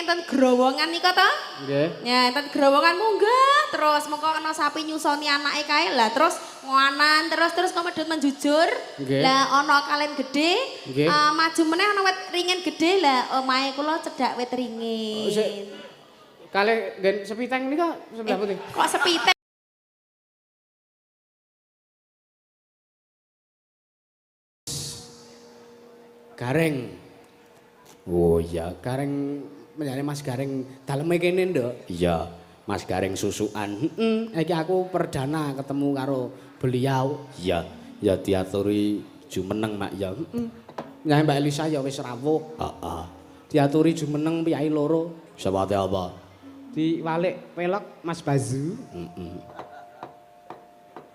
enten growongan nika to? Nggih. Ya, enten growongan munggah terus mengko ana sapi nyusoni anake kae lah terus ngoanan terus komedhot menjujur. Nggih. Lah ana kalen gedhe, Nggih. maju meneh ana wit ringin gedhe lah omahe kula cedhak wit ringin. Kalih nggen sepiteng nika sebelah putih. Kok sepite? Gareng. Oh iya, Gareng menyane Mas Gareng daleme kene nduk. Iya, Mas Gareng susukan. Iki aku perdana ketemu karo beliau. Iya, ya diaturi jumeneng Mak ya. Nyai Mbak Elisa ya wis rawuh. Heeh. Diaturi jumeneng piyai loro. Sewate apa? Diwalik pelok Mas Bazu.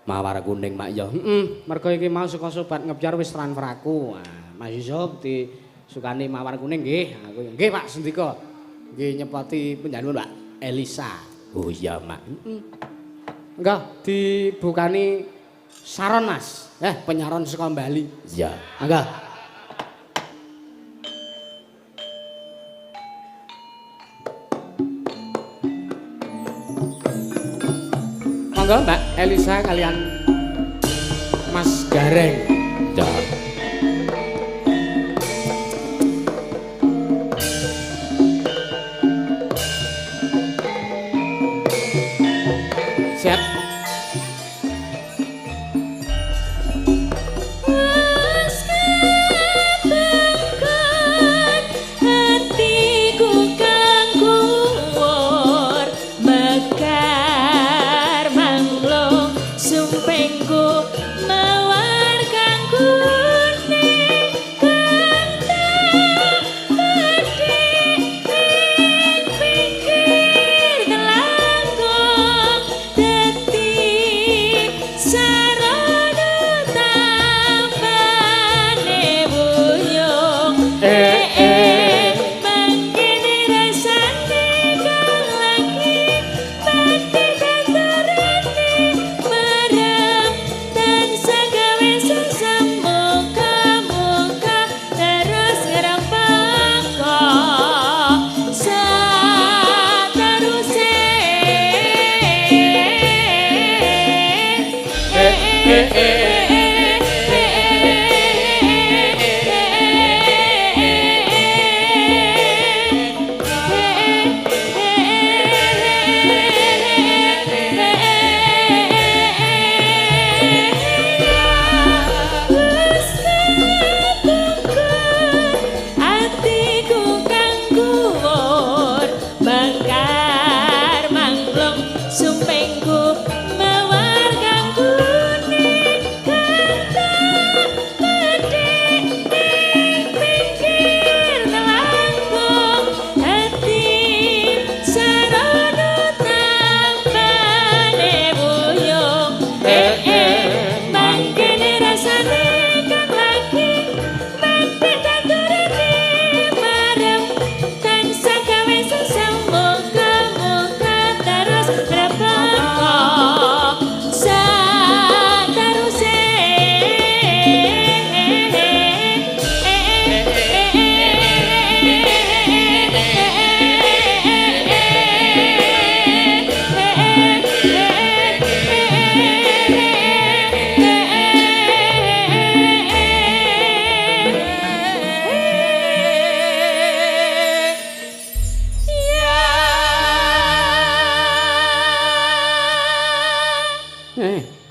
Mawar kuning Mak ya. Mergo iki mau saka sobat ngebyar wis transfer aku. Mas Yusuf disukani mawar kuning nggih. Aku nggih Pak Sendika. Nggih nyepoti penjanuan Mbak Elisa. Oh iya Mak. Enggak dibukani saron Mas. Penyaron saka Bali. Iya. Enggak. Monggo Mbak Elisa kalian Mas Gareng. Ya. Siap.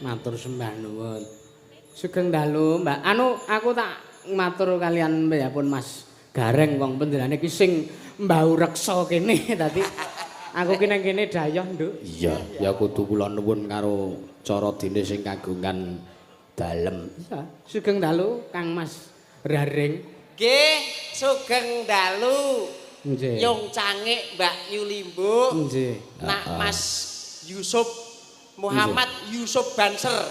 Matur sembah nuwun. Sugeng dalu, Mbak. Aku tak matur kalian pun Mas Gareng wong pendelane iki sing mbau reksa kene tadi. Aku ki nang kene dayoh, Nduk. Iya, ya kudu kula nuwun karo cara dene sing kagungan dalem. Iya, sugeng dalu Kang Mas Raring. Nggih, sugeng dalu. Nggih. Yung Cangik Mbak Yulimbo. Nggih. Nak Mas Yusuf Muhammad Yusuf Banser.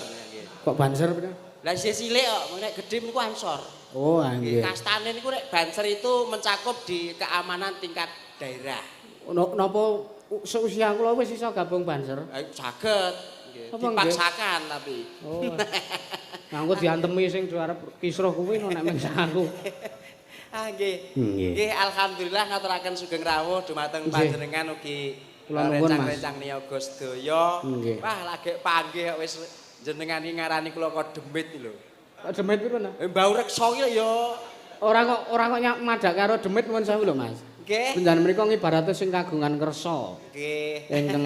Kok Banser pira? Lah isih cilik kok, nek gedhe niku Ansor. Oh, nggih. Kastane niku nek Banser itu mencakup di keamanan tingkat daerah. Napa seusia kula wis iso gabung Banser? Saged. Dipaksakan tapi. Oh. Nganggo diantemi sing juara kisruh kuwi nek mengsa aku. Nggih. Nggih. Nggih, alhamdulillah ngaturaken sugeng rawuh dumateng panjenengan ugi Kula nuwun, Mas. rencang-rencang niaga sedaya. Nggih. Wah, lagi panggih kok wis jenengan iki ngarani kula kok demit lho. Kok demit pipun ta? Mbau reksa ki ya. Ora kok nyak madak karo demit nuwun sewu lho, Mas. Nggih. Panjenengan menika ngibarate sing kagungan kersa. Nggih. Ingkang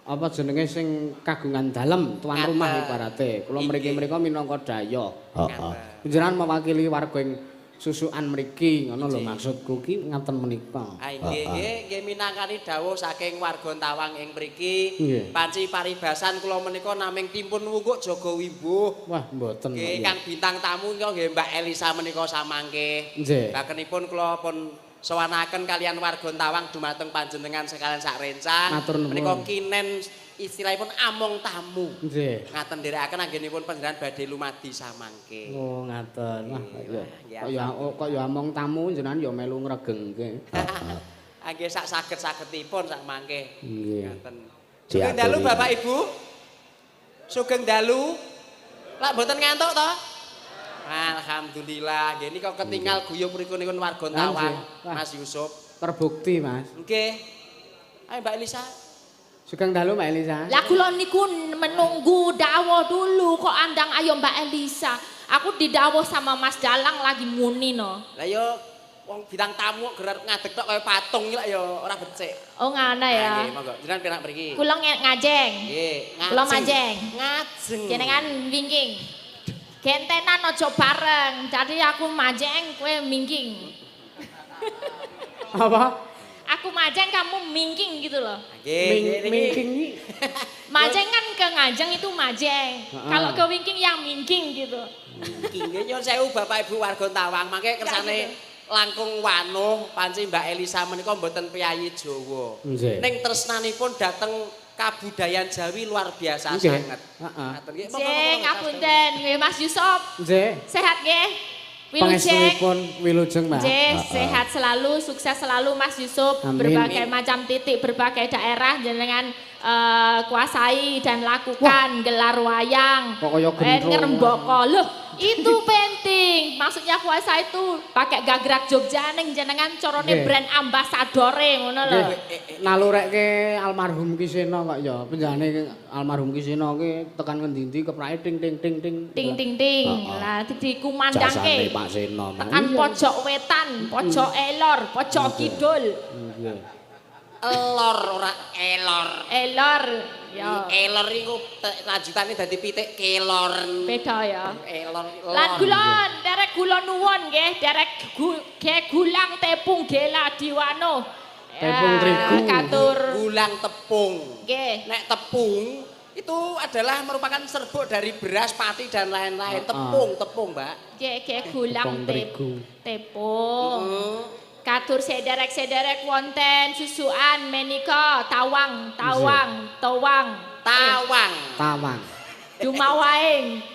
apa jenenge sing kagungan dalem, tuan Ngaten. rumah ibarate. Kula mriki-mriki minangka daya. Ngaten. Panjenengan mewakili warga ing susukan mriki, ngono lho maksudku ki ngaten menika. Nggih minangkani dawuh saking warga Tawang ing mriki. Nggih. Panci paribasan kula menika naming timpun wungkuk jaga wimbuh. Wah, mboten. Nggih, kang bintang tamu kula nggih Mbak Elisa menika samangke. Nggih. Bakenipun kula pun sowanaken kalian warga Tawang dumateng panjenengan sekalian sak rencang. Matur nuwun. Menika kinen istilahipun among tamu. Nggih. Ngaten nderekaken anggenipun panjenengan badhe lumadi samangke. Oh, ngaten. Wah, Iya. kok ya among tamu jenengan ya melu ngregengke. Nggih sak saged-sagedipun sak mangke. Nggih. Ngaten. Sugeng dalu Bapak Ibu. Sugeng dalu. Lak mboten ngantuk to? Alhamdulillah. Nggih nika ketinggal guyub mrikunipun warga Tawang, Wah. Mas Yusuf. Terbukti, Mas. Nggih. Ayo Mbak Elisa. Sugeng dalu Mbak Elisa. Lah kula niku menunggu dawuh dulu kok andang ayo Mbak Elisa. Aku didawuh sama Mas Dalang lagi muni no. Lah yo wong bintang tamu kok gerak ngadeg tok kaya patung iki lak yo ora becik. Oh ngana ya. Nggih, monggo. Jenengan penak mriki. Kula ngajeng. Nggih, Kula majeng. Ngajeng. Jenengan wingking. Gentenan aja bareng. Jadi aku majeng, kowe mingking. Apa? Aku majeng, kamu mingking gitu loh. Nggih, nggih. Mingking iki. Majeng kan ke ngajeng itu majeng. Kalau ke wingking yang mingking gitu. Nggih nyuwun sewu Bapak Ibu warga Tawang, mangke kersane langkung wanuh panci Mbak Elisa menika mboten piyayi Jawa. Nggih. Ning tresnanipun dhateng kabudayan Jawi luar biasa Nggih. sanget. Heeh. Ngaten nggih. Jeng, ngapunten. Nggih, Mas Yusuf. Nggih. Sehat nggih? Wilujeng. Pangestunipun wilujeng, Mbak. Jeng, sehat selalu, sukses selalu Mas Yusuf. Amin. Berbagai macam titik, berbagai daerah jenengan kuasai dan lakukan gelar wayang. Kok kaya gendro. Ngerembaka. Loh, itu penting. Maksudnya kuasa itu pakai gagrak Jogja ning jenengan corone Nggih. brand ambasadore ngono lho. Nggih. Nalurekke almarhum Kisena kok ya. Penjane almarhum Kisena ki tekan ngendi-endi keprake ting ting ting ting. Ting ting ting. Lah Jasane dikumandangke. Pak Sena. Tekan pojok wetan, pojok elor, pojok kidul. Nggih. Elor ora elor. Elor. Ya. Elor iku lanjutane dadi pitik kelor. Beda ya. Elor. Lan kula derek kula nuwun nggih, derek gulang tepung gela diwano. Tepung terigu. Katur. Gulang tepung. Nggih. Nek tepung itu adalah merupakan serbuk dari beras, pati dan lain-lain. Tepung, Mbak. Nggih, gulang Tepung terigu. tepung. Heeh. Katur sederek-sederek wonten susukan menika Tawang. Tawang. Tawang. Dumawaing.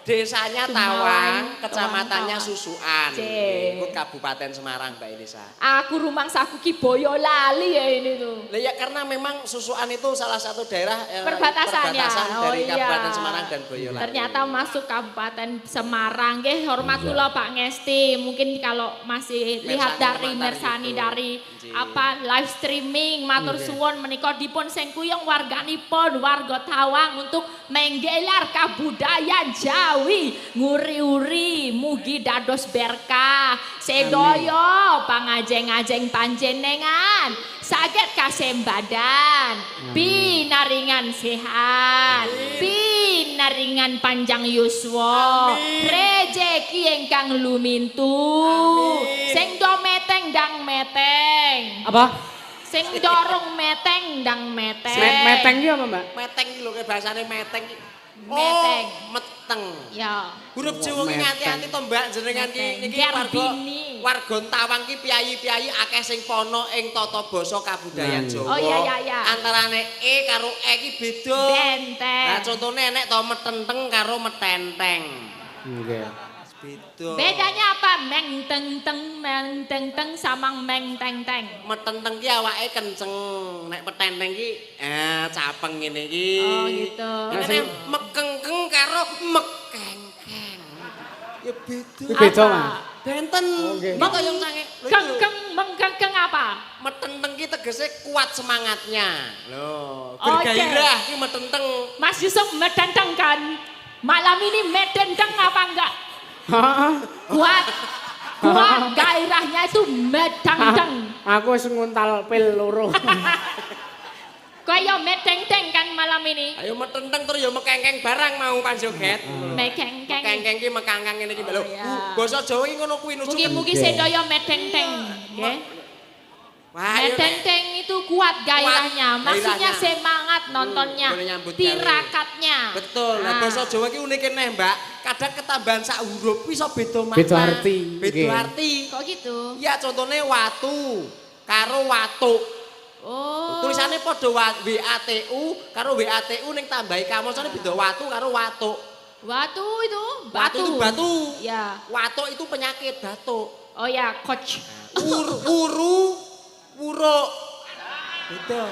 Desanya Tawang, kecamatannya Tawang. Susukan. Cek. Ikut Kabupaten Semarang, Mbak Elisa. Aku rumangsaku ki Boyolali ya ini tuh. Lah ya karena memang Susukan itu salah satu daerah Perbatasannya. perbatasan Oh, dari iya. Kabupaten Semarang dan Boyolali. Ternyata masuk Kabupaten Semarang. Nggih, hormat kula Pak Ngesti. Mungkin kalau masih lihat dari Mersani dari apa live streaming matur suwun menika dipun sengkuyung warganipun warga Tawang untuk menggelar kabudayan Jawi nguri-uri mugi dados berkah sedaya pangajeng-ajeng panjenengan saged kasembadan pinaringan sehat pinaringan panjang yuswa rejeki ingkang lumintu sing do meteng dang meteng Apa? sing dorong meteng dang meteng Meteng ki apa, Mbak? Meteng iki lho bahasane meteng. Meteng. Oh, meteng. ya Huruf Jawa ki ngati-ati to Mbak jenengan ki Meteng. niki warga Garbini. warga Tawang ki piyayi-piyayi akeh sing pono ing tata basa kabudayan Jawa. Oh, iya. Antarane E karo E ki beda. benteng Nah contone enek to metenteng karo metenteng. Nggih. Beda. bedanya apa meng teng teng samang meng teng teng Metenteng ki awake kenceng, nek metenteng ki capeng ngene iki. oh gitu Nek mekengkeng karo mekengkeng. Ya beda. Kuwi beda, Apa? Mas. Benten. Oke. Kita yang sange. Menggengkeng apa? Metenteng ki tegese kuat semangatnya. Loh, Oke. bergairah ki metenteng. Mas Yusuf medendeng kan? Malam ini medendeng apa enggak? Kuat. Kuat gairahnya itu medendeng. Aku wis nguntal pil loro. Kaya medendeng kan malam ini? Ayo metenteng terus ya mekengkeng barang mau panjoget. Mekengkeng. Mekengkeng ki mekangkang ngene iki lho. Basa Jawa ki ngono kuwi nuju. Mugi-mugi sedaya medendeng, nggih. Wah, ayo nek- Medendeng itu kuat gairahnya, Kuat maksudnya gairahnya. semangat nontonnya, boleh nyambut gawe. tirakatnya. Betul. Nah, Ah. basa Jawa ki unike neh, Mbak. Kadang ketambahan sak huruf iso beda makna. Beda arti. Beda Nggih. arti. Kok gitu? Iya, contohnya watu karo watuk. Oh. Tulisannya padha WATU karo WATU ning tambahi kamosane beda watu karo watuk. Watu itu Watu batu. itu batu. Ya. Watuk itu penyakit batuk. Oh ya, coach. Wuru, wuruk. Beda.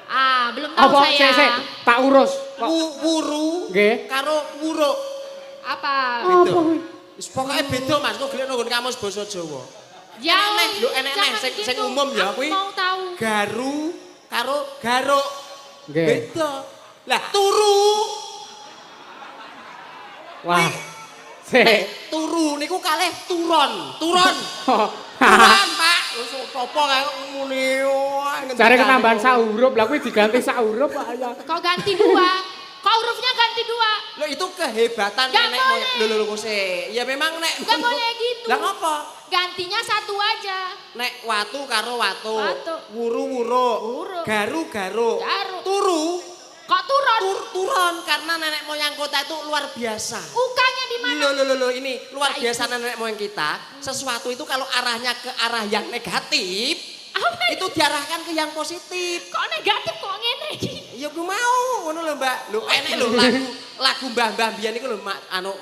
Ah, belum tahu Apa saya. sik tak urus. Kok Wuru nggih. karo wuruk. Apa? Beda. Wis pokoke beda Mas, kok gelek nang kamus basa Jawa. Ya, Enek lho, enek jangan sing gitu. umum ya Aku kuwi. mau tahu. Garu karo garuk. Nggih. Beda. Lah turu. Wah. Sik. Turu niku kalih turon. Turon. Turon, Pak. Wis apa kae muni. Jare ketambahan sak huruf, lah kuwi diganti sak huruf kok ya. Kok ganti dua? Kok hurufnya ganti dua? Lho itu kehebatan Nggak nenek boleh. moyang. Lho sik. Ya memang nek Nggak boleh gitu. Lah ngopo? Gantinya satu aja. Nek watu karo watu. Watu. Wuru wuruk. Wuruk. Garu garuk. Garuk. Turu. Kok turun? Turon karena nenek moyang kota itu luar biasa. Ukanya di mana? Loh, ini luar Nah, biasa nenek moyang kita. Sesuatu itu kalau arahnya ke arah yang negatif, Apa? itu diarahkan ke yang positif. Kok negatif kok ngene iki? Ya gue mau, ngono lho Mbak. Lho enek lho lagu Mbah-mbah biyen iku lho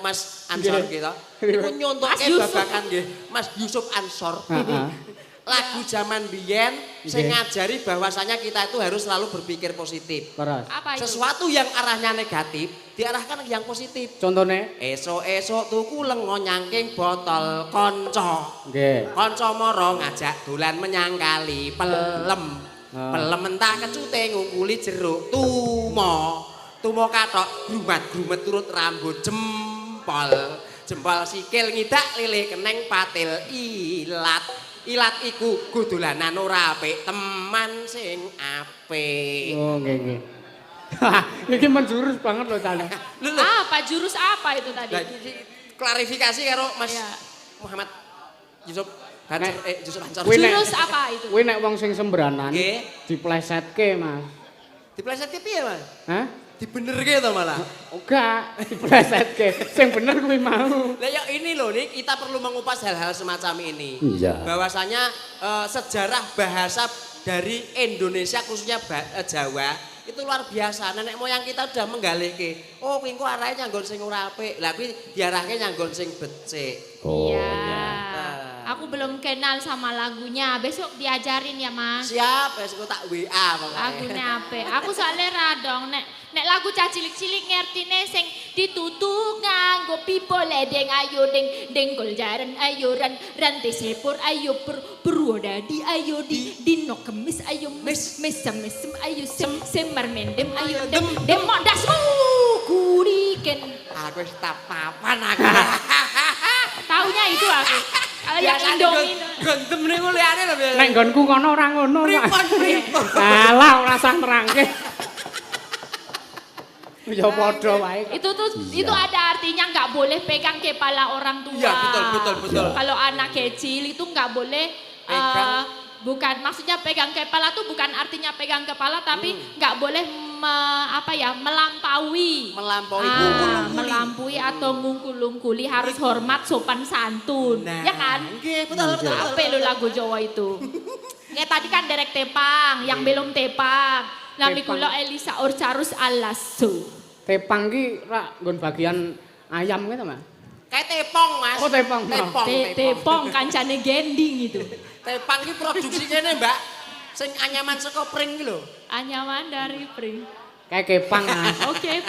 Mas Ansor Nggih. gitu. Iku nyontokke Mas Yusuf. babakan nggih, Mas Yusuf Ansor. Heeh. Lagu zaman biyen sing Nggih. ngajari bahwasanya kita itu harus selalu berpikir positif. Terus. Apa itu? Sesuatu yang arahnya negatif diarahkan ke yang positif. Contone Esok-esok tuku lengo nyangking botol konco. nggih. Konco moro ngajak dolan menyang kali pelem. Ah. Pelem entah kecute ngungkuli jeruk tumo. Tumo katok grumat-grumet turut rambut jempol. Jempol sikil ngidak lilih keneng patil ilat. Ilat iku gudulanan ora apik, teman sing apik. Oh, nggih nggih. Iki menjurus banget loh Cale. Lho, Apa jurus apa itu tadi? Lah iki klarifikasi karo Mas Iya. Muhammad Yusuf Hancur, Yusuf Hancur. Kuwi nek- Jurus apa itu? Kuwi nek wong sing sembranan Nggih. diplesetke, Mas. Diplesetke piye, Mas? Hah? Dibenerke to malah. Enggak, diplesetke. Sing bener kuwi mau. Lah ya ini loh nih kita perlu mengupas hal-hal semacam ini. Iya. Bahwasanya sejarah bahasa dari Indonesia khususnya Jawa itu luar biasa. Nenek moyang kita udah menggalihke. Oh, kuwi engko arahe nyanggon sing ora apik. Lah kuwi diarahke nyanggon sing becik. Iya. Aku belum kenal sama lagunya. Besok diajarin ya, Mas. Siap, wis engko tak WA pokoknya. Lagunya apa? Aku soalnya radong nek lagu cah cilik-cilik ngertine sing ditutuk nganggo pipo ledeng ayo deng gol jaran ayo ran sepur ayo berwodadi ayo dino kemis ayo mesem ayo semar mendem ayo dem modasmu kuriken. Aku wis tak papan aku. Taunya itu aku. Kalau yang Indomie Gentem niku liyane lho biasa. Nek nggonku kono ora ngono, Mas. Pripun. Alah, ora usah nerangke. Ya padha wae. itu ada artinya nggak boleh pegang kepala orang tua. Iya, betul. Kalau anak kecil itu nggak boleh Pegang. bukan maksudnya pegang kepala tuh bukan artinya pegang kepala tapi nggak boleh melampaui. Melampaui atau ngungkul-ungkuli harus hormat sopan santun. Nah, Ya kan? Nggih, betul. Apa lo lagu Jawa itu? Kayak tadi kan derek tepang, yang belum tepang. Nami Tepang. kula Elisa Orcarus Alaso. Tepang ki rak nggon bagian ayam gitu, Mas. Kayak tepong, Mas. Oh, tepong. Tepong kancane gending itu. Tepang ki produksi kene, Mbak. Sing anyaman saka pring ki lho. Anyaman dari Pring. Kayak kepang, Mas. Oke,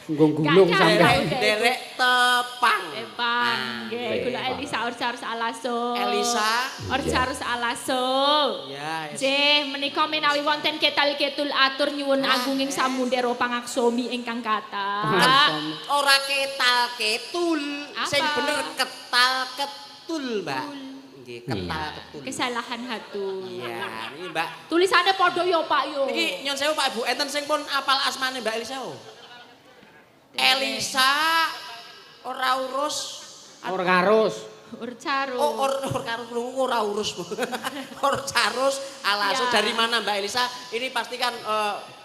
Nggo gulung Gak sampe. nyampe. Derek tepang. tepang. Nggih, kula Elisa Orcarus Alaso. Elisa. Orcarus Alaso. Ya, Nggih, menika menawi wonten ketal-ketul atur nyuwun agunging samundera pangaksomi ingkang kathah. ora ketal ketul, sing Apa? bener ketal ketul, Mbak. Nggih, ketal ketul. Kesalahan hatur. Iya, niki Mbak. Tulisannya padha yo Pak yo. Niki nyon sewu Pak Ibu, enten sing pun apal asmane Mbak Elisa. Elisa ora urus Ora karus. Urcarus. Oh, karo krungu ora urus. Orcarus Alaso Ya. dari mana Mbak Elisa? Ini pasti kan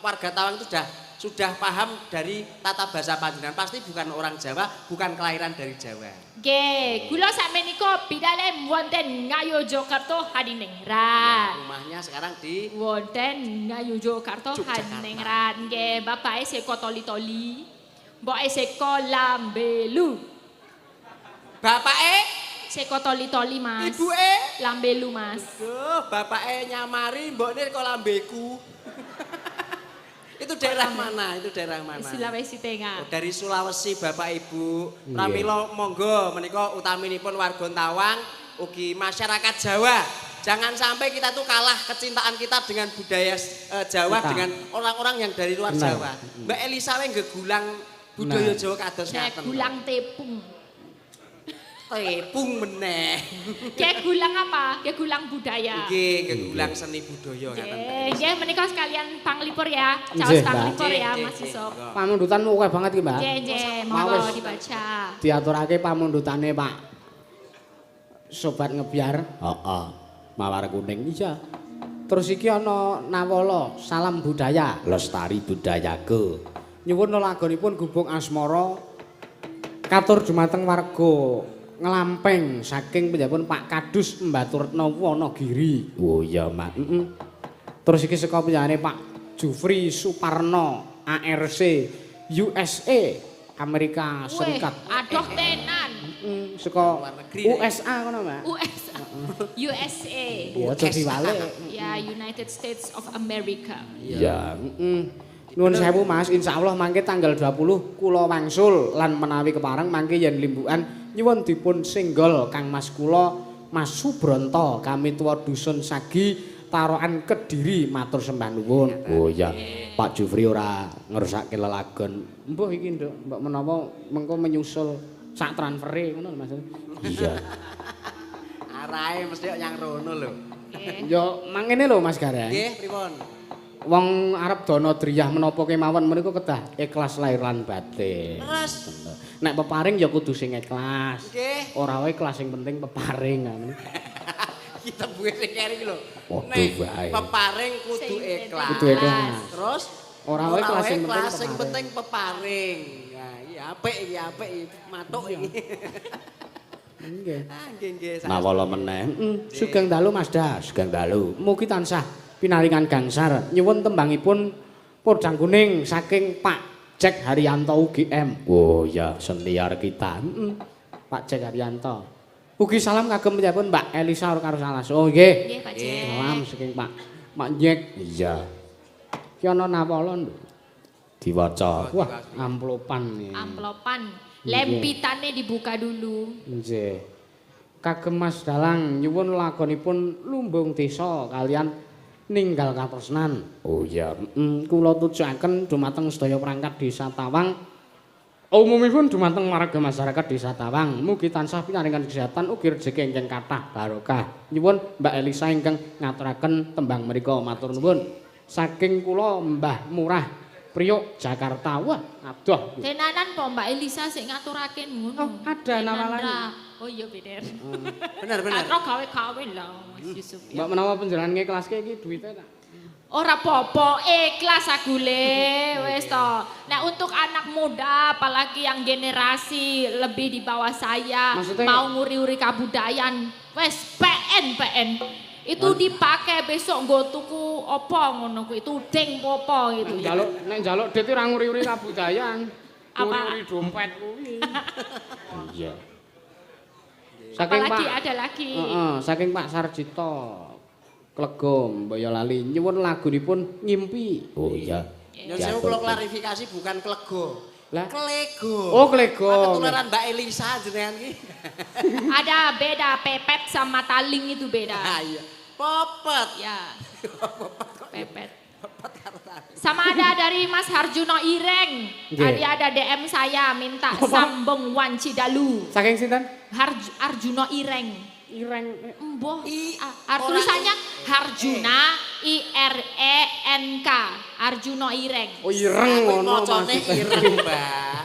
warga Tawang itu sudah paham dari tata bahasa panjenengan. Pasti bukan orang Jawa, bukan kelahiran dari Jawa. Nggih, kula sakmenika bidale wonten Ngayogyakarta Hadiningrat. Rumahnya sekarang di Wonten Ngayogyakarta Yogyakarta. Hadiningrat. Nggih, bapake seko toli-toli. Mboke seko Lambelu. bapake, Seko toli-toli, Mas. ibuke. Lambelu, Mas. Duh, bapake nyamari, mbokne kok lambeku. Itu daerah mana? Itu daerah mana? Sulawesi Oh, Tengah. dari Sulawesi Bapak Ibu. Iya. Pramila monggo menika utaminipun warga Tawang ugi masyarakat Jawa. Jangan sampai kita tuh kalah kecintaan kita dengan budaya Jawa Kita. dengan orang-orang yang dari luar Benar. Jawa. Mbak Elisa we gegulang budaya Nah. Jawa kados Kayak ngaten. gulang tepung. Tepung meneh. Kayak gulang apa? Kayak gulang budaya. Nggih, gegulang seni budaya ngaten. Nggih, nggih menika sekalian panglipur ya. Nggih, Caos Mbak. panglipur ya, Nggih, Mas nggih, Yusuf. nggih. Pamundutanmu akeh banget iki, Mbak. Nggih, nggih, Mawes. monggo dibaca. Diaturake pamundutane, Pak. Sobat ngebiar. Heeh. Mawar kuning iya. Terus iki ana nawala salam budaya, lestari budayaku. Nyuwun lagonipun gubung asmara katur dumateng warga nglampeng saking penjapun Pak Kadus Mbaturna Wonogiri. Oh iya, Mak. Terus iki saka penjane Pak Jufri Suparno ARC USA Amerika Serikat. Adoh tenan. Saka Luar negeri, USA ngono, Mbak. USA. USA. Ya aja diwale. Ya, United States of America. Iya, Nuwun sewu Mas, insyaallah mangke tanggal 20 kula wangsul lan menawi kepareng mangke yen limbukan nyuwun dipun singgol Kang Mas kula Mas Subronto kami tuwa dusun Sagi Tarokan Kediri matur sembah nuwun. Oh iya, Pak Jufri ora ngersake lelagon. Mbuh iki Nduk, mbok menawa mengko menyusul sak transfere ngono Mas. Iya. Arahe mesti kok nyang rono lho. Nggih. Yo mangene lho Mas Gareng. Nggih, pripun? Wong arep dana driyah menapa kemawon menika kedah ikhlas lahir lan batin. Terus Nek peparing ya kudu sing ikhlas. nggih. Ora wae ikhlas sing penting peparing ngono. Kita buwe sing keri iki lho. Padha Nek wae. peparing kudu Sing ikhlas. Kudu ikhlas. Terus Ora wae ikhlas sing penting sing peparing. penting peparing. Ya, iya apik iki matuk iki. Nggih. Ah, nggih. Nawala meneh. Sugeng dalu Mas Da, sugeng dalu. Mugi tansah pinaringan gangsar. Nyuwun tembangipun Podang Kuning saking Pak Jack Haryanto UGM. Oh ya, senior kita. Pak Jack Haryanto. Ugi salam kagem penjapun Mbak Elisa karo Salas. Oh nggih. Nggih, Pak Jack. Salam saking Pak Jack. Iya. Ki ana nawala nduk. Diwaca. Wah, amplopan iki. Amplopan. Lempitane dibuka dulu. Nggih. Kagem Mas Dalang nyuwun lagonipun Lumbung Desa kalian ninggal katresnan. Oh iya, kula tujuaken dumateng sedaya perangkat Desa Tawang. Umumipun dumateng warga masyarakat Desa Tawang. Mugi tansah pinaringan kesehatan ugi rejeki ingkang kathah barokah. Nyuwun Mbak Elisa ingkang ngaturaken tembang menika matur nuwun. Saking kula Mbah Murah Priok Jakarta. Wah, adoh. Tenanan po Mbak Elisa sik ngaturake ngono. Oh, ada nama Tenan lain. ra. Oh iya bener. Bener. Katro gawe-gawe lah Mas Yusuf. Mbak menawa panjenengan ngiklaske iki duwite tak? Ora apa-apa, ikhlas aku le, wes toh. Nah untuk anak muda, apalagi yang generasi lebih di bawah saya, Maksudnya- mau nguri-uri kabudayaan, wes PN. Itu dipakai besok nggo tuku apa ngono kuwi, tuding popo gitu ya. Nek njaluk dit ora nguri-uri kabudayaan. Apa? Nguri-uri dompet kuwi. Iya. Saking Apalagi Pak ada lagi. saking Pak Sarjito Klegom Boyolali nyuwun lagunipun Ngimpi. Oh iya. Nyun sewu kula klarifikasi bukan klego. Lah. Klego. Oh, klego. Ketularan Mbak Elisa jenengan iki. Ada beda pepet sama taling itu beda. Ah iya. Popet. Ya. Pepet. Sama ada dari Mas Harjuno Ireng. Tadi ada DM saya minta sambung Wanci Dalu. Saking sinten? Arjuno Ireng. Ireng. Emboh. Tulisannya Harjuna IRENK. Arjuno Ireng. Oh, ireng ngono Macane ireng, Mbak.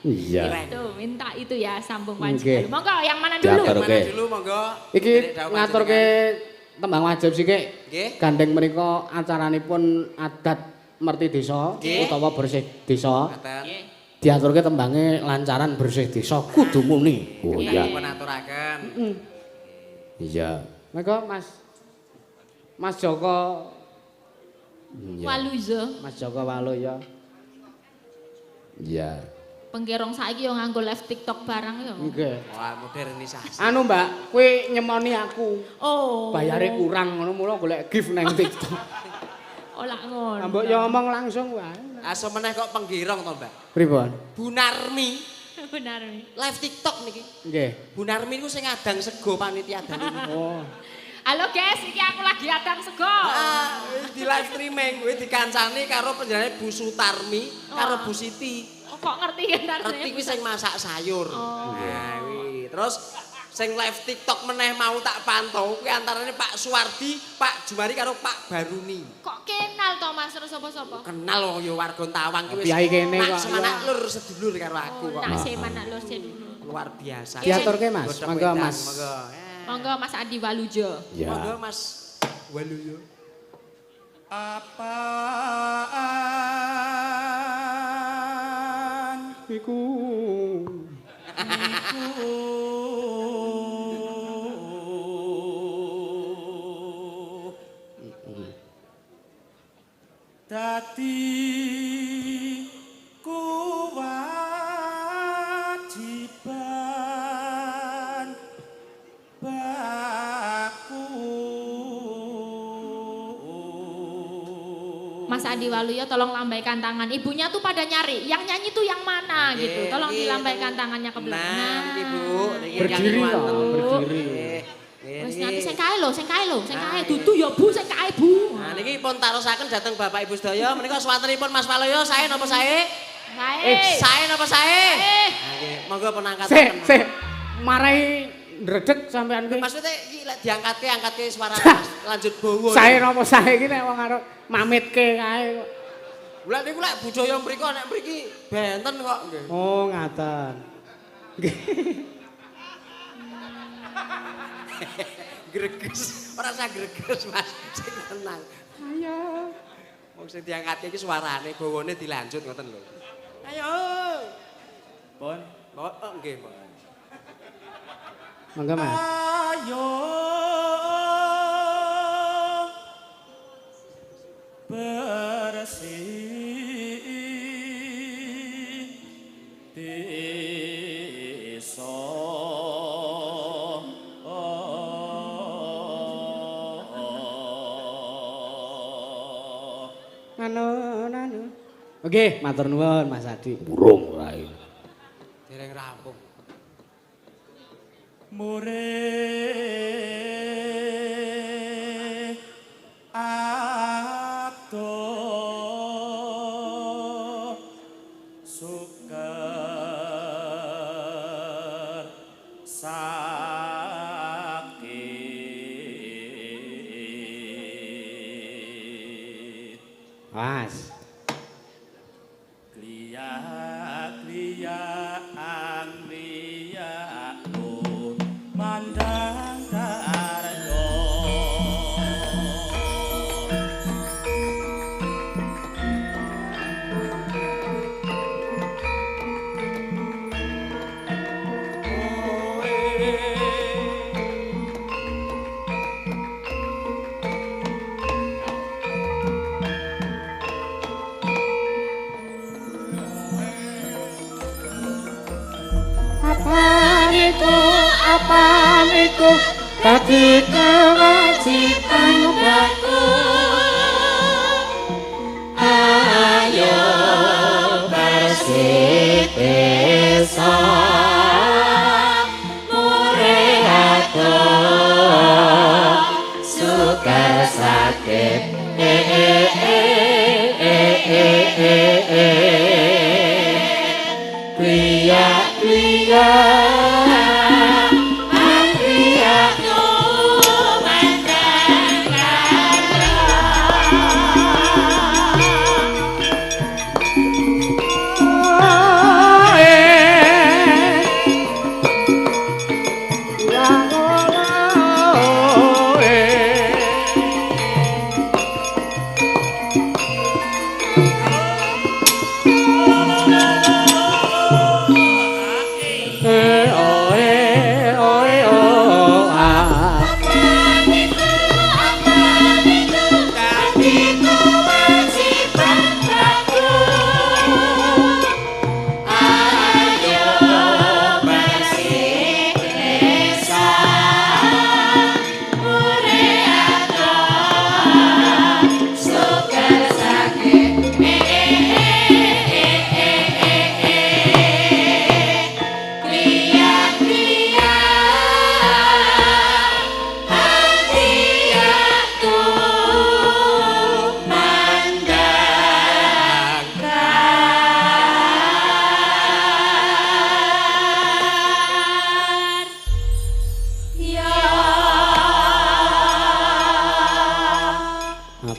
Iya. Tuh, minta itu ya sambung Wanci Oke. Dalu. Monggo yang mana Diatur. dulu? Oke. Mana dulu monggo. Iki Dari ngaturke tembang wajib sithik. Nggih. Gandeng menika acaranipun adat merti desa Nggih. utawa bersih desa. Ngaten. Diaturke tembange lancaran bersih desa kudu muni. Oh iya. Dipun aturaken. Iya. Monggo Mas Joko. Iya. Waluzo. Mas Joko Waluyo. Iya. Penggerong saiki yo nganggo live TikTok barang yo. Nggih. Wah, modernisasi. Anu Mbak, kowe nyemoni aku. Oh. Bayare kurang ngono mula golek gift nang TikTok. Olah ngono. Mbok yo omong langsung wae. Aso meneh kok penggirong to, Mbak. Pripun? Bu Narmi Benar nih. live TikTok niki. Nggih. Bu Narmi niku sing ngadang sego panitia adang. Oh. Halo guys, iki aku lagi adang sego. Ah, di live streaming kuwi dikancani karo penjenenge Bu Sutarmi karo Bu Siti. Oh, kok ngerti kan Ngerti kuwi sing masak sayur. Nah, kuwi. Terus sing live TikTok meneh mau tak pantau kuwi antarane Pak Suwardi, Pak Jumari karo Pak Baruni. Kok kenal to Mas terus sapa-sapa? Kenal wong ya warga Tawang ki wis. Piyai kene nak kok. semanak lur sedulur karo aku kok. Nak seman nak lur dulu. Luar biasa. Diaturke, Mas. Godhong Monggo, wedang, Mas. Monggo. Monggo Mas Adi Walujo. Ya. Monggo Mas Waluyo. Apaan Iku. dadi kewajiban baku. Mas Adi Waluyo tolong lambaikan tangan. Ibunya tuh pada nyari, yang nyanyi tuh yang mana gitu. Tolong dilambaikan tangannya ke belakang. Nah, Ibu. niki Berdiri yang lah, wonten. berdiri. Wis Niki. nanti sing kae lho, sing kae lho, sing kae Nah, dudu ya Bu, sing kae Bu. Nah niki pun tarosaken dhateng Bapak Ibu sedaya menika swantenipun Mas Waluyo sae napa sae? Kae. Sae napa sae? Eh. Nah nggih, monggo penangkatan. Sik, marai ndredeg sampean ki. Maksudnya iki lek angkatke suara Mas, lanjut bawa. Sae napa sae iki nek wong arep mamitke kae kok. Lah niku lek budaya mriku nek mriki benten kok nggih. Oh, ngaten. Nggih. Greges, ora usah greges Mas, sing tenang. Ayo. Wong sing diangkatke iki suarane bawane dilanjut ngoten lho. Ayo. Pun Oh, nggih, Pak. Monggo, Mas. ayo bersih desa. Anu. Oke, matur nuwun Mas Adi. Burung rae. Dereng rampung. Mure ato suker sakit Mas. Glia-gliaan mandang daryo. Apa niku dadi kewajiban baku. Ayo bersih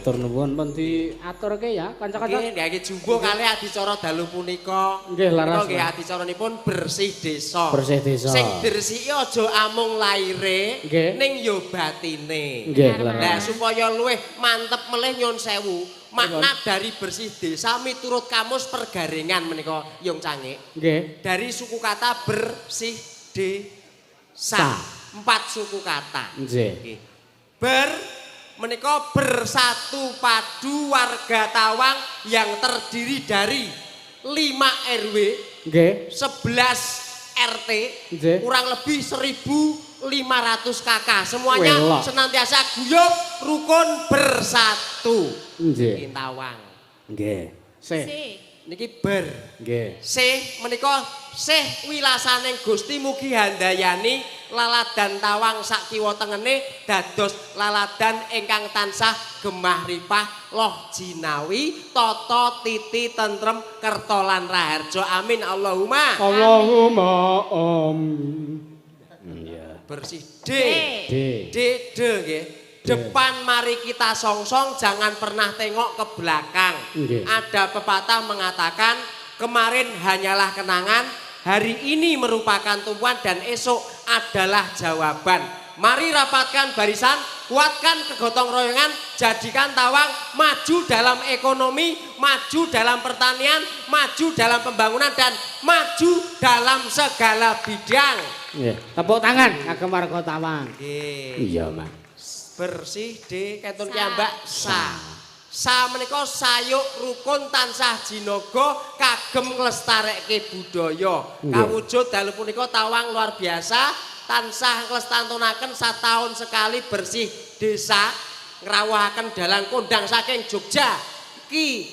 Matur nuwun pun diaturke ya kanca-kanca. Nggih, nggih jumbo kalih adicara dalu punika. Nggih, laras. Nggih adicaranipun bersih desa. Bersih desa. Sing diresiki aja amung laire, Nggih. ning yo batine. Nggih, Nah, laras. supaya luwih mantep melih nyun sewu, makna dari bersih desa miturut kamus pergaringan menika Yung Cangik. Nggih. Dari suku kata bersih desa. Sa. 4 suku kata. Nggih. Nggih. Menika bersatu padu warga Tawang yang terdiri dari 5 RW, Nggih. 11 RT, Nggih. kurang lebih 1.500 kakak. Semuanya Welok. senantiasa guyub, rukun, bersatu. Nggih. Ing Tawang. Nggih. Sih. Si. Niki ber. Nggih. Sih menika sih wilasaning Gusti mugi handayani laladan Tawang sak kiwa tengene dados laladan ingkang tansah gemah ripah loh jinawi tata titi tentrem kerta lan raharja amin Allahumma Allahumma amin. Iya. bersih D D. nggih depan mari kita songsong jangan pernah tengok ke belakang. Nggih. Ada pepatah mengatakan kemarin hanyalah kenangan, hari ini merupakan tumpuan dan esok adalah jawaban. Mari rapatkan barisan, kuatkan kegotong royongan, jadikan Tawang maju dalam ekonomi, maju dalam pertanian, maju dalam pembangunan dan maju dalam segala bidang. Nggih. Tepuk tangan kagem warga Tawang. Nggih. Iya, Mas. Bersih D ketun Sa. piyambak sa menika sayuk rukun tansah jinaga kagem nglestarekke budaya Nggih. kawujud dalu punika Tawang luar biasa tansah nglestantunaken sataun sekali bersih desa ngrawuhaken dalan kondang saking Jogja Ki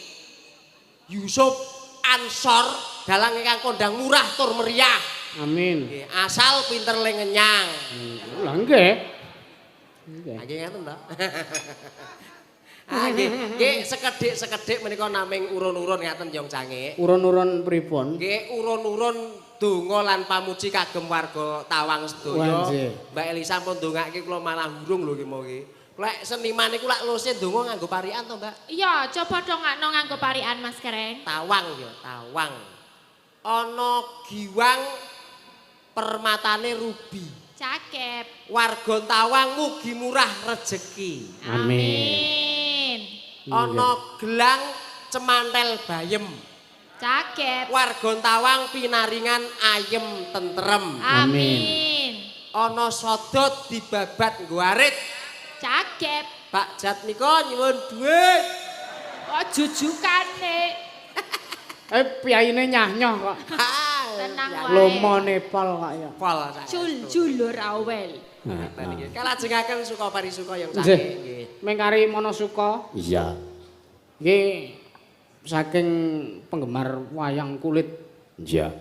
Yusuf Ansor dalang ingkang kondang murah tur meriah Amin. nggih asal pinter le ngenyang Lah nggih. Nggih. nggih ngaten to nggih sekedhik menika naming urun-urun ngaten Yung Cangik. Urun-urun pripun? Nggih urun-urun donga lan pamuji kagem warga Tawang sedaya. Wanjih. Mbak Elisa pun ndongake kula malah hurung lho nggih. Lek seniman niku lak lose donga nganggo parikan to, Mbak? Iya, coba dong nganggo parian Mas Kereng. Tawang ya, Tawang. Ana giwang permatane rubi. Cakep. Warga Tawang mugi murah rejeki. Amin. Ana gelang cemantel bayem. Cakep. Warga Tawang pinaringan ayem tentrem. Amin. Ana sodot dibabat nggo arit. Cakep. Pak Jat nika nyuwun dhuwit. Kok jujukane. Piyaine nyah-nyoh kok. Tenang Ya, wae. Lomo Nepal kok ya. pol saya. Jul rawel. Ngeten iki. Kalajengaken suka parisuka yang Nggih. cangkih nggih. Mengkari Monosuka. Iya. Nggih saking penggemar wayang kulit. Iya.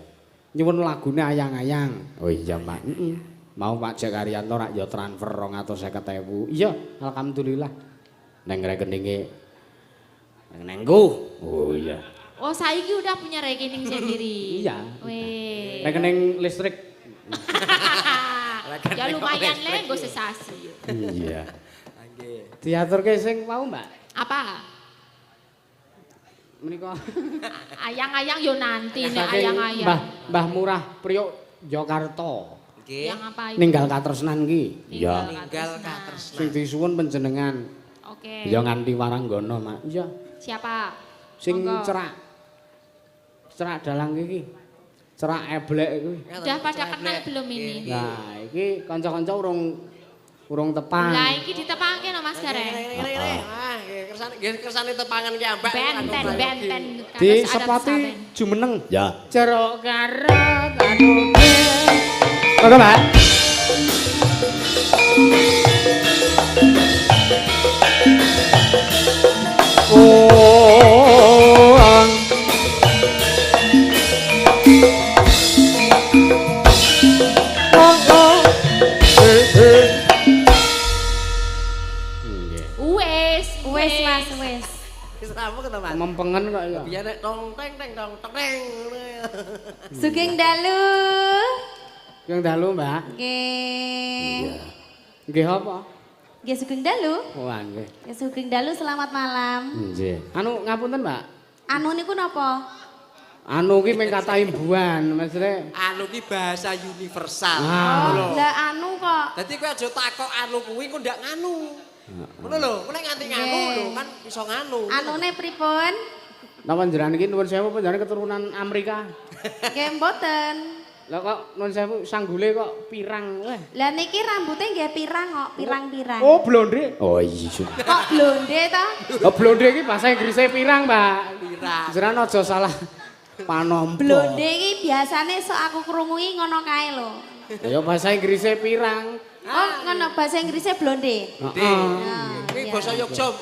Nyuwun lagune ayang-ayang. Oh iya, Pak. Mau Pak Jek Ariyanto rak ya transfer 250.000. Iya, alhamdulillah. Neng rekeninge nengku. Oh iya. Oh, saiki udah punya rekening sendiri. Iya. Weh. Rekening listrik. Ya lumayan le nggo sesasi. Iya. Nggih. Diaturke sing mau, Mbak. Apa? Menika Ayang-ayang yo nanti nek saking ayang-ayang. Mbah Murah Priok Jakarta. Nggih. Yang apa itu? Ninggal katresnan ki. Ninggal Ninggal katresnan. katresnan. Sing disuwun panjenengan. Oke. Ya nganti waranggana, Mak. Iya. Siapa? Sing Monggo. cerak dalang iki. Cerak eblek kuwi. Udah pada kenal belum ini? Nah, iki kanca-kanca urung tepang. Lah iki ditepangke no Mas Gareng. Wah, nggih kersane tepangan ki ambak. Benten. Di Kados adat sepati saben. jumeneng. Ya. Jeruk karet anune. Monggo, Mbak. Oh. Wes, Wes Mas, wes. Wis rampung to, Mas. Mempengen kok ya. Biyen nek tong teng teng tong teng. Sugeng dalu. Yang dalu, Mbak. Nggih. Nggih apa? Nggih Sugeng Dalu. Wah nggih. Nggih Sugeng Dalu selamat malam. Nggih. Anu ngapunten, Mbak. Anu niku napa? Anu ki mung kata imbuhan, maksudnya Anu ki bahasa universal. Ah. Ngono lho. Lah anu kok. Dadi kowe aja takok anu kuwi engko ndak nganu. Ngono lho, kowe nek nganti nganu Nggih. lho kan iso nganu. Anune pripun? napa jenengan iki nuwun sewu panjenengan keturunan Amerika. Nggih mboten. Lah kok nuwun sewu sanggule kok pirang. Wah. Lah niki rambutnya nggih pirang kok, pirang-pirang. Oh, blonde. Oh iya. Kok blonde ta? Oh, blonde iki bahasa Inggrisnya pirang, Mbak. Pirang. Jenengan aja salah panompo. Blonde iki biasane sok aku krungu ngono kae lho. Ya bahasa Inggrisnya pirang. Oh, ngono bahasa Inggrisnya blonde. Heeh. Kuwi basa Yogya,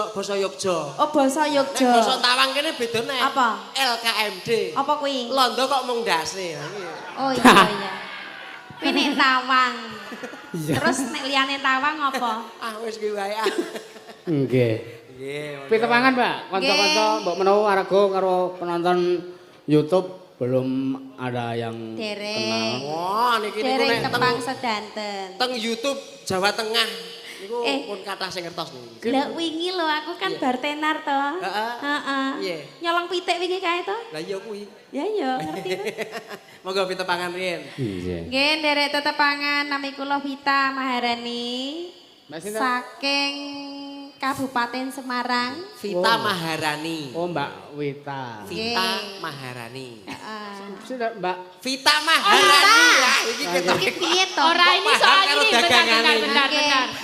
basa Yogya. Oh, basa Nek Yogya. basa Tawang kene bedane. Apa? LKMD. Apa kuwi? Londo kok mung ndase. Oh iya iya. Kuwi nek Tawang. Iya. Terus nek liyane Tawang apa? Ah wis kuwi wae. ah. Nggih. Nggih. Pitepangan, Mbak. Kanca-kanca mbok menawa arago karo penonton YouTube belum ada yang Derek. kenal. Wah, niki niku Dereng nek Kepang sedanten. teng YouTube Jawa Tengah niku Eh. pun kathah sing ngertos niki. Lah wingi lho aku kan bartenar to. Heeh. Heeh. Iya. Nyolong pitik wingi kae to? Lah iya kuwi. Ya ya ngerti. Monggo pitepangan riyen. Iya. Nggih nderek tetepangan nami kula Vita Maharani. Mbak sinten? Saking Kabupaten Semarang. Vita Maharani. Oh, Mbak Wita. Vita Nggih. Maharani. Heeh. Sudah, Mbak. Vita Maharani. Ya, iki ketok. Iki piye to? Ora ini paham soal karo ini dagangane. benar.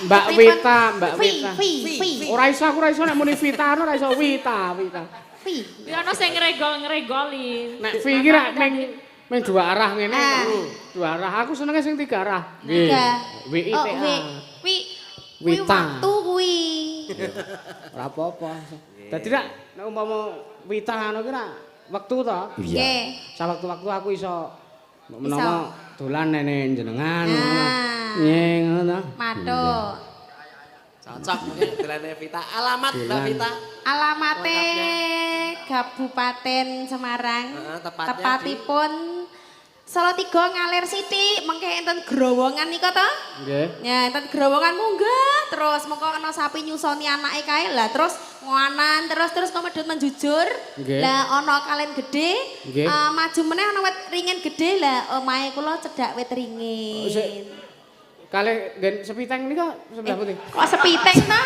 Mbak Wita, Mbak Vi, Wita. Vi, Vi. Ora iso aku ora iso nek muni Vita, ora iso Wita, Wita. Vi. Ya ono sing ngregol-ngregoli. Nek Vi iki rak meng dua arah ngene. Ah. Dua arah. Aku senenge sing tiga arah. Tiga. W I Oh, T wi. A. Wi. Wita. Waktu kuwi. Ora apa-apa. Dadi rak nek umpama Wita ngono ki rak wektu to. Nggih. Sawektu-waktu aku iso menawa dolan nene jenengan. Ah. Nggih ngono to. Matuk. Cocok mungkin dolane Vita. Alamat Mbak Dolan. Vita. Alamate Lengkapnya. Kabupaten Semarang. Heeh, tepatnya Tepatipun Salatiga Ngalir Siti, mengke enten growongan nika to? Nggih. Ya, enten growongan munggah terus mengko ana sapi nyusoni anake kae lah terus ngoanan terus komedhot menjujur. Nggih. Lah ana kalen gede, Nggih. maju meneh ana wit ringin gede lah omahe kula cedhak wit Oh, ringin. sik. Kale nggen sepiteng nika sebelah putih. Kok sepiteng ta?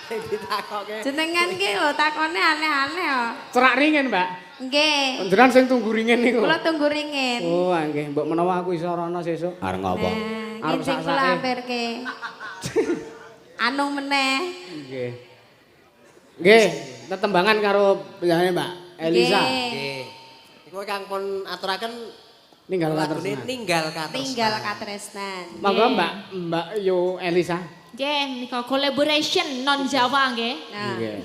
Ditakoke. Jenengan ki lho takone aneh-aneh kok. Cerak ringin, Mbak. Nggih. Panjenengan sing tunggu ringin niku. Kula tunggu ringin. Oh, nggih. Mbok menawa aku iso rono sesuk. Arep ngopo? Nah, Arep iki kula sak-sake. ampirke. Anu meneh. Nggih. Nggih, tetembangan karo penyanyi Mbak Elisa. Nggih. Nggih. Iku kang pun aturaken Ninggal lagune katresnan. ninggal katresnan. Tinggal katresnan. Monggo Mbak Yo Elisa. Nggih, nika collaboration non Jawa nggih. Nah, Nggih.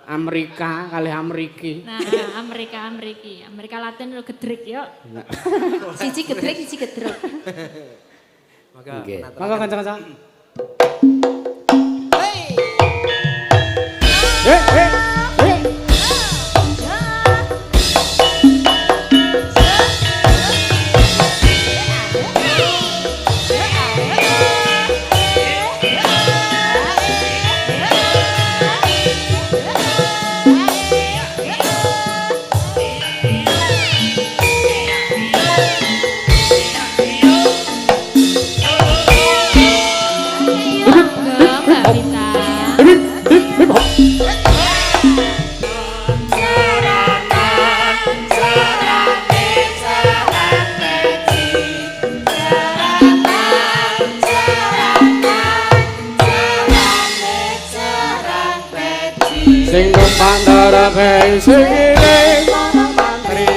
Amerika kali Ameriki. Nah, Amerika Latin lo gedrik yo. siji gedrek, siji gedruk. Monggo. Nggih. naturaken. Monggo kanca-kanca. Hei. Eh, eh, eh. Mbak Vita. Sing numpang darape sing iring para mantri.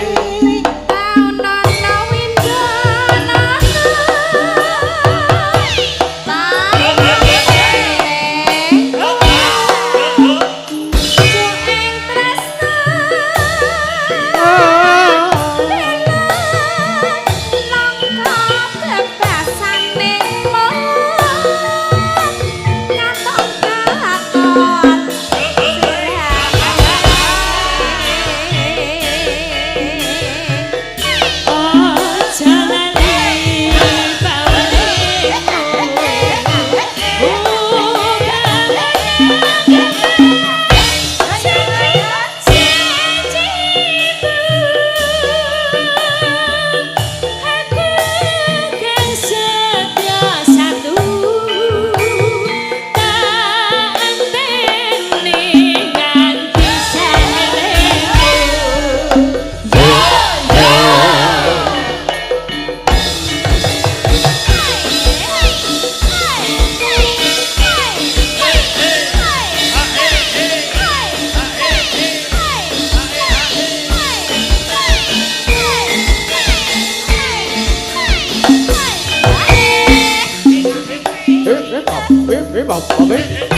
apa?